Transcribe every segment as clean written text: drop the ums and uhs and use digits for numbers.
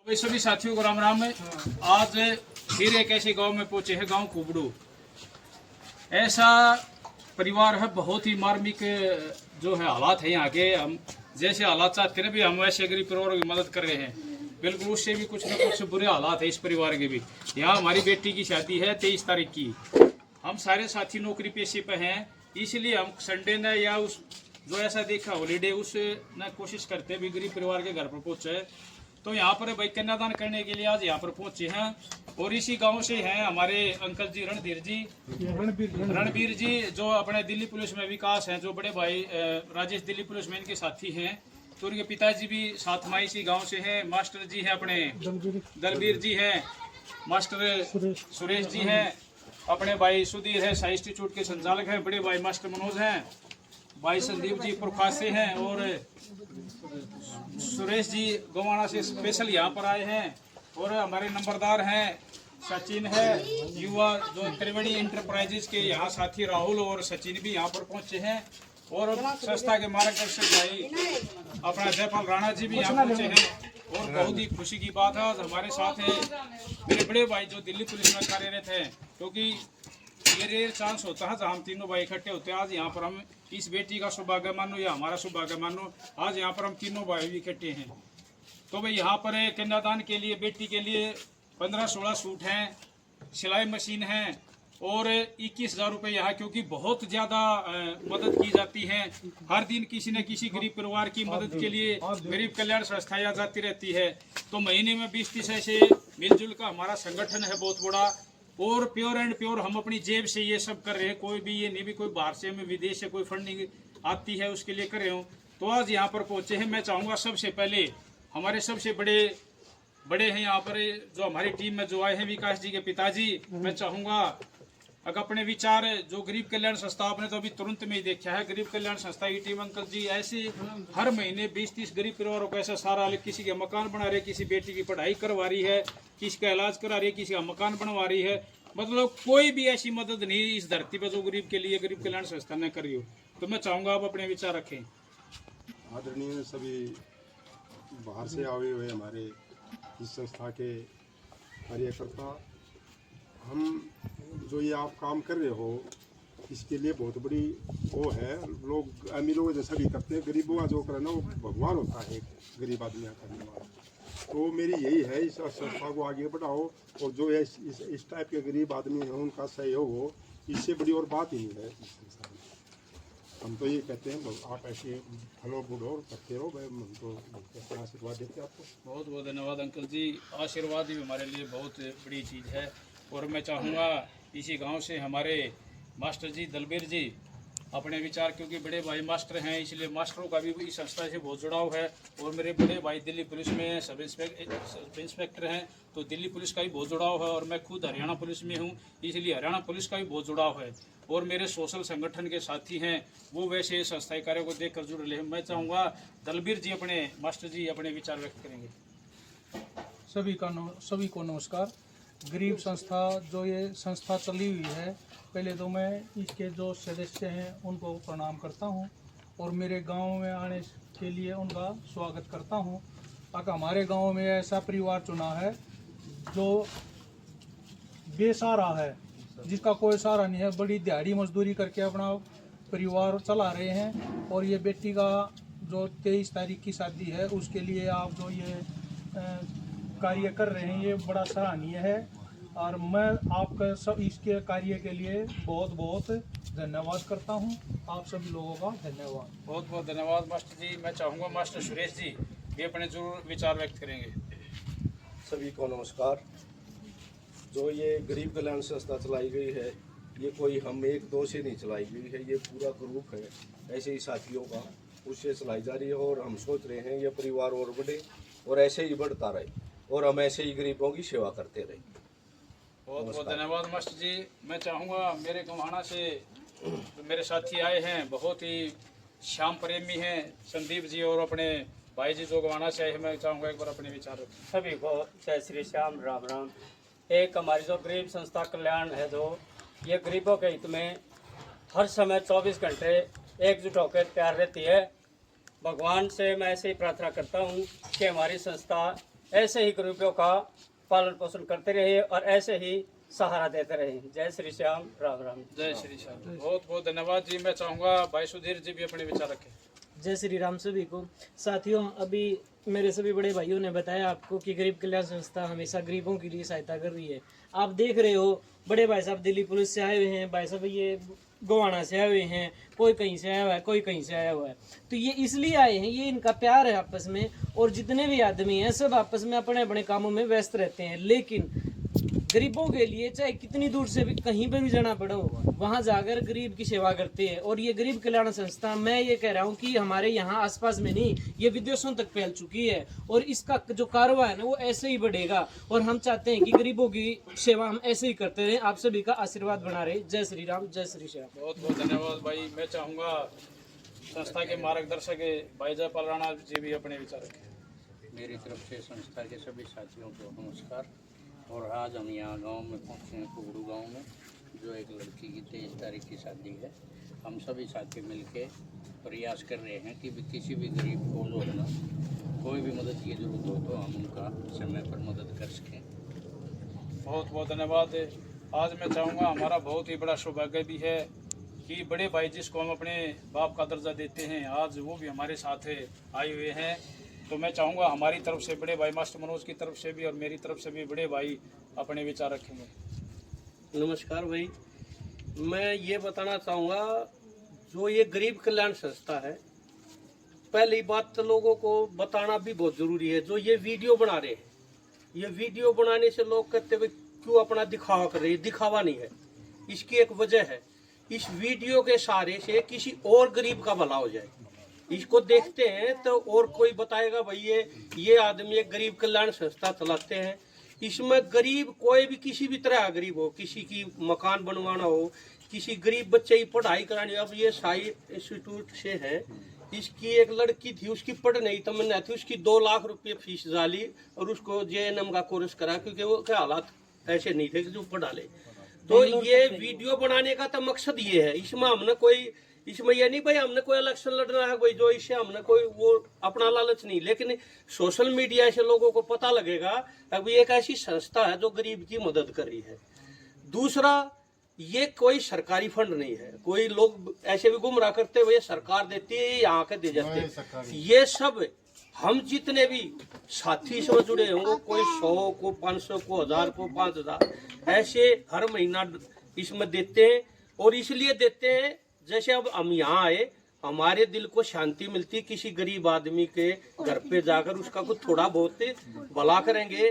भाई सभी साथियों को राम राम है। आज फिर एक ऐसे गांव में पहुंचे हैं, गांव कुबड़ू। ऐसा परिवार है, बहुत ही मार्मिक जो है हालात है यहाँ के। हम जैसे हालात चाहते हैं भी हम वैसे गरीब परिवारों की मदद कर रहे हैं। बिल्कुल उससे भी कुछ न कुछ बुरे हालात है इस परिवार के भी। यहाँ हमारी बेटी की शादी है 23 तारीख की। हम सारे साथी नौकरी पेशे पे हैं, इसलिए हम संडे न या उस जो ऐसा देखा हॉलीडे उस न कोशिश करते भी गरीब परिवार के घर पर पहुंचे। तो यहाँ पर भाई कन्यादान करने के लिए आज यहाँ पर पहुंचे हैं। और इसी गांव से हैं हमारे अंकल जी रणबीर जी जो अपने दिल्ली पुलिस में विकास हैं, जो बड़े भाई राजेश दिल्ली पुलिस में इनके साथी हैं। तो उनके पिताजी भी साथ में इसी गांव से हैं। मास्टर जी हैं अपने दलबीर जी हैं, मास्टर सुरेश जी हैं, अपने भाई सुधीर है साई इंस्टीट्यूट के संचालक हैं, बड़े भाई मास्टर मनोज हैं, भाई संदीप जी पुरखास से हैं और सुरेश जी गोवाना से स्पेशल यहाँ पर आए हैं। और हमारे नंबरदार हैं, सचिन है, युवा जो त्रिवेणी इंटरप्राइजेज के यहाँ साथी राहुल और सचिन भी यहाँ पर पहुंचे हैं। और संस्था के मार्गदर्शक भाई अपना जयपाल राणा जी भी यहाँ पहुंचे हैं। और बहुत ही खुशी की बात है, आज हमारे साथ है मेरे बड़े भाई जो दिल्ली पुलिस में कार्यरत हैं। क्योंकि ये रेयर चांस होता है जहाँ हम तीनों भाई इकट्ठे होते हैं। आज यहाँ पर हम इस बेटी का सौभाग्य मानो या हमारा सौभाग्य मानो, आज यहाँ पर हम तीनों भाई भी इकट्ठे हैं। तो भाई यहाँ पर कन्यादान के लिए बेटी के लिए 15-16 सूट हैं, सिलाई मशीन है और 21,000 रुपये यहाँ, क्योंकि बहुत ज़्यादा मदद की जाती है। हर दिन किसी न किसी गरीब परिवार की मदद के लिए गरीब कल्याण संस्था यहाँ जाती रहती है। तो महीने में 20-30 ऐसे मिलजुल का हमारा संगठन है बहुत बड़ा। और प्योर एंड प्योर हम अपनी जेब से ये सब कर रहे हैं। कोई भी ये नहीं भी कोई बाहर से हमें विदेश से कोई फंडिंग आती है उसके लिए कर रहे हो। तो आज यहाँ पर पहुँचे हैं। मैं चाहूँगा सबसे पहले हमारे सबसे बड़े हैं यहाँ पर जो हमारी टीम में जो आए हैं, विकास जी के पिताजी, मैं चाहूँगा अगर अपने विचार जो गरीब कल्याण संस्था, आपने तो अभी तुरंत में ही देखा है, गरीब कल्याण संस्था की टीम अंकल जी ऐसे हर महीने 20-30 गरीब परिवारों को ऐसा सारा, किसी के मकान बना रहे, किसी बेटी की पढ़ाई करवा रही है, किसी का इलाज करा रही है, किसी का मकान बनवा रही है। मतलब कोई भी ऐसी मदद नहीं इस धरती पर जो गरीब के लिए गरीब कल्याण संस्था ने करी हो। तो मैं चाहूँगा आप अपने विचार रखें। आदरणीय सभी बाहर से आए हुए हमारे इस संस्था के कार्यकर्ता, हम जो ये आप काम कर रहे हो इसके लिए बहुत बड़ी वो है। लोग अमीर लोग जैसा भी करते हैं, गरीबों का जो करना वो भगवान होता है, गरीब आदमी करने वाला। तो मेरी यही है, इस संस्था को आगे बढ़ाओ और जो है इस टाइप के गरीब आदमी हैं उनका सहयोग हो, इससे बड़ी और बात ही नहीं है इस संस्था में। हम तो ये कहते हैं आप ऐसे फलो बुढ़ो करते रहो, हम तो आशीर्वाद देते हैं आपको। बहुत बहुत धन्यवाद अंकल जी, आशीर्वाद भी हमारे लिए बहुत बड़ी चीज़ है। और मैं चाहूँगा इसी गांव से हमारे मास्टर जी दलबीर जी अपने विचार, क्योंकि बड़े भाई मास्टर हैं इसलिए मास्टरों का भी इस संस्था से बहुत जुड़ाव है। और मेरे बड़े भाई दिल्ली पुलिस में हैं, सब इंस्पेक्टर हैं, तो दिल्ली पुलिस का भी बहुत जुड़ाव है। और मैं खुद हरियाणा पुलिस में हूँ, इसलिए हरियाणा पुलिस का भी बहुत जुड़ाव है। और मेरे सोशल संगठन के साथी हैं, वो वैसे संस्थाई कार्य को देख कर जुड़ रहे हैं। मैं चाहूँगा दलबीर जी अपने मास्टर जी अपने विचार व्यक्त करेंगे। सभी को नमस्कार। गरीब संस्था जो ये संस्था चली हुई है, पहले तो मैं इसके जो सदस्य हैं उनको प्रणाम करता हूं और मेरे गांव में आने के लिए उनका स्वागत करता हूं। अगर हमारे गांव में ऐसा परिवार चुना है जो बेसहारा है, जिसका कोई सहारा नहीं है, बड़ी दिहाड़ी मजदूरी करके अपना परिवार चला रहे हैं। और ये बेटी का जो 23 तारीख की शादी है उसके लिए आप जो ये कार्य कर रहे हैं ये बड़ा सराहनीय है। और मैं आपका सब इसके कार्य के लिए बहुत बहुत धन्यवाद करता हूं। आप सभी लोगों का धन्यवाद। बहुत बहुत धन्यवाद मास्टर जी। मैं चाहूँगा मास्टर सुरेश जी भी अपने जरूर विचार व्यक्त करेंगे। सभी को नमस्कार। जो ये गरीब कल्याण संस्था चलाई गई है, ये कोई हम एक दो से नहीं चलाई गई है, ये पूरा ग्रुप है ऐसे ही साथियों का, उससे चलाई जा रही है। और हम सोच रहे हैं ये परिवार और बढ़े और ऐसे ही बढ़ता रहे और हम ऐसे ही गरीबों की सेवा करते रहे। बहुत बहुत धन्यवाद मास्टर जी। मैं चाहूँगा मेरे गवाना से मेरे साथी आए हैं, बहुत ही श्याम प्रेमी हैं संदीप जी, और अपने भाई जी जो गवाना से आए हैं, मैं चाहूँगा एक बार अपने विचार रखें। सभी को जय श्री श्याम, राम राम। एक हमारी जो गरीब संस्था कल्याण है, जो ये गरीबों के हित में हर समय 24 घंटे एकजुट होकर तैयार रहती है। भगवान से मैं ऐसे ही प्रार्थना करता हूँ कि हमारी संस्था ऐसे ही गरीबों का पालन पोषण करते रहे और ऐसे ही सहारा देते रहे। जय श्री श्याम, राम राम। जय श्री श्याम। बहुत बहुत धन्यवाद जी। मैं चाहूँगा भाई सुधीर जी भी अपने विचार रखें। जय श्री राम सभी को। साथियों, अभी मेरे सभी बड़े भाइयों ने बताया आपको कि गरीब कल्याण संस्था हमेशा गरीबों के लिए सहायता कर रही है। आप देख रहे हो बड़े भाई साहब दिल्ली पुलिस से आए हुए हैं, भाई साहब ये गोवाना से आए हुए हैं, कोई कहीं से आया हुआ है, कोई कहीं से आया हुआ है। तो ये इसलिए आए हैं, ये इनका प्यार है आपस में। और जितने भी आदमी हैं सब आपस में अपने अपने कामों में व्यस्त रहते हैं, लेकिन गरीबों के लिए चाहे कितनी दूर से भी कहीं पर भी जाना पड़े वहां जाकर गरीब की सेवा करते हैं। और ये गरीब कल्याण संस्था, मैं ये कह रहा हूँ कि हमारे यहाँ आसपास में नहीं, ये विदेशों तक फैल चुकी है और इसका जो कारवा है ना वो ऐसे ही बढ़ेगा। और हम चाहते हैं कि गरीबों की सेवा हम ऐसे ही करते रहें। आप सभी का आशीर्वाद बना रहे। जय श्री राम, जय श्री श्याम। बहुत बहुत धन्यवाद भाई। मैं चाहूँगा संस्था के मार्गदर्शक भाई जयपाल राणा जी भी अपने विचार रखें। मेरी तरफ से संस्था के सभी साथियों को नमस्कार। और आज हम यहाँ गांव में पहुँचे हैं, कुगड़ू गांव में, जो एक लड़की की 23 तारीख की शादी है। हम सभी साथी मिलके प्रयास कर रहे हैं कि किसी भी गरीब को जो है ना कोई भी मदद की ज़रूरत हो तो हम उनका समय पर मदद कर सकें। बहुत बहुत धन्यवाद। आज मैं चाहूँगा हमारा बहुत ही बड़ा सौभाग्य भी है कि बड़े भाई जिसको हम अपने बाप का दर्जा देते हैं, आज वो भी हमारे साथ आए हुए हैं। तो मैं चाहूँगा हमारी तरफ से बड़े भाई मास्टर मनोज की तरफ से भी और मेरी तरफ से भी बड़े भाई अपने विचार रखेंगे। नमस्कार भाई, मैं ये बताना चाहूँगा जो ये गरीब कल्याण संस्था है, पहली बात तो लोगों को बताना भी बहुत ज़रूरी है। जो ये वीडियो बना रहे हैं, ये वीडियो बनाने से लोग कहते हुए क्यों अपना दिखावा कर रहे हैं। दिखावा नहीं है, इसकी एक वजह है। इस वीडियो के सहारे से किसी और गरीब का भला हो जाए। इसको देखते हैं तो और कोई बताएगा भाई ये आदमी एक गरीब कल्याण संस्था चलाते हैं। इसमें गरीब कोई भी किसी भी तरह का गरीब हो, किसी की मकान बनवाना हो, किसी गरीब बच्चे की पढ़ाई करानी। अब ये साई इंस्टीट्यूट से है, इसकी एक लड़की थी, उसकी पढ़ नहीं तमन्ना थी, उसकी 2 लाख रुपये फीस डाली और उसको JNM का कोर्स करा, क्योंकि वो के हालात ऐसे नहीं थे कि जो पढ़ा ले। तो ये वीडियो बनाने का तो मकसद ये है। इसमें हमने कोई, इसमें ये नहीं भाई हमने कोई इलेक्शन लड़ना है कोई, जो इससे हमने कोई वो अपना लालच नहीं, लेकिन सोशल मीडिया से लोगों को पता लगेगा अब ये एक ऐसी संस्था है जो गरीब की मदद कर रही है। दूसरा, ये कोई सरकारी फंड नहीं है। कोई लोग ऐसे भी गुमराह करते हुए सरकार देती है, यहाँ के दे जाते हैं। ये सब हम जितने भी साथी इसमें जुड़े होंगे, कोई 100 को 500 को 1000 को 5000 ऐसे हर महीना इसमें देते हैं। और इसलिए देते हैं जैसे अब हम यहाँ आए, हमारे दिल को शांति मिलती, किसी गरीब आदमी के घर पे जाकर उसका कुछ थोड़ा बहुत भला करेंगे।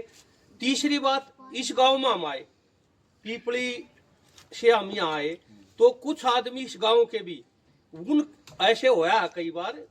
तीसरी बात, इस गांव में हम आए, पीपली से हम यहाँ आए, तो कुछ आदमी इस गांव के भी उन ऐसे होया कई बार